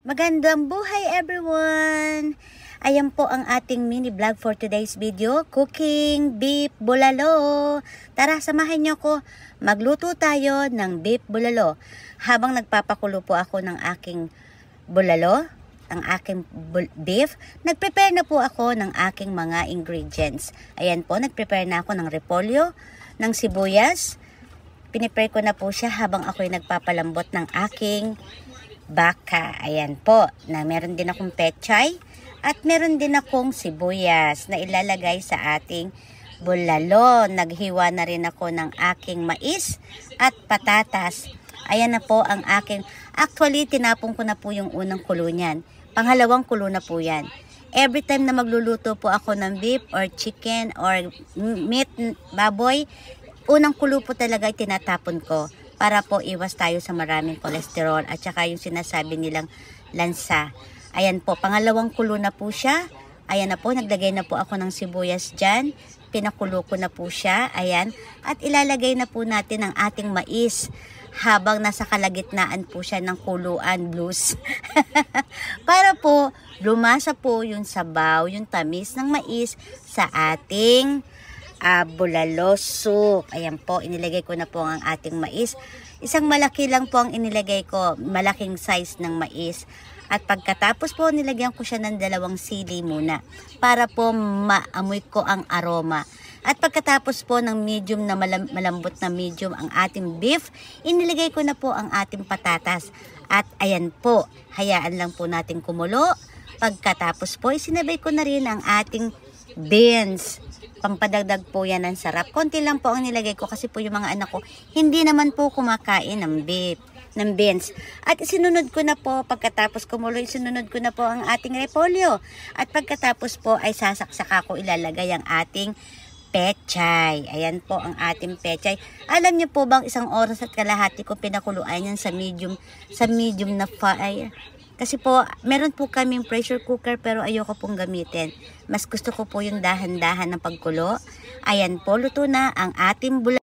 Magandang buhay everyone! Ayan po ang ating mini vlog for today's video, cooking beef bulalo. Tara, samahan niyo ko. Magluto tayo ng beef bulalo. Habang nagpapakulo po ako ng aking bulalo, ang aking beef, nagprepare na po ako ng aking mga ingredients. Ayan po, nagprepare na ako ng repolyo, ng sibuyas. Pinipare ko na po siya habang ako'y nagpapalambot ng aking baka. Ayan po, na meron din akong pechay at meron din akong sibuyas na ilalagay sa ating bulalo. Naghiwa na rin ako ng aking mais at patatas. Ayan na po ang aking, actually tinapon ko na po yung unang kulo niyan. Pangalawang kulo na po yan. Every time na magluluto po ako ng beef or chicken or meat, baboy, unang kulo po talaga tinatapon ko para po iwas tayo sa maraming kolesterol at saka yung sinasabi nilang lansa. Ayan po, pangalawang kulo na po siya. Ayan na po, naglagay na po ako ng sibuyas dyan. Pinakulo ko na po siya. Ayan. At ilalagay na po natin ang ating mais habang nasa kalagitnaan po siya ng kuluan blues. Para po lumasa po yung sabaw, yung tamis ng mais sa ating bulalo soup. Ayan po, inilagay ko na po ang ating mais. Isang malaki lang po ang inilagay ko, malaking size ng mais. At pagkatapos po, nilagyan ko siya ng 2 sili muna para po maamoy ko ang aroma. At pagkatapos po ng medium na malambot na medium ang ating beef, inilagay ko na po ang ating patatas. At ayan po, hayaan lang po natin kumulo. Pagkatapos po, isinabay ko na rin ang ating beans. Pampadagdag po yan ng sarap. Konti lang po ang nilagay ko kasi po yung mga anak ko hindi naman po kumakain ng beef, ng beans. At isinunod ko na po, pagkatapos kumulo, isinunod ko na po ang ating repolyo. At pagkatapos po ay sasaksak ko ilalagay ang ating pechay. Ayan po ang ating pechay. Alam niyo po bang 1 oras at kalahati ko pinakuluan yan sa medium na fire. Kasi po, meron po kaming pressure cooker pero ayoko pong gamitin. Mas gusto ko po yung dahan-dahan ng pagkulo. Ayan po, luto na ang ating bulalo.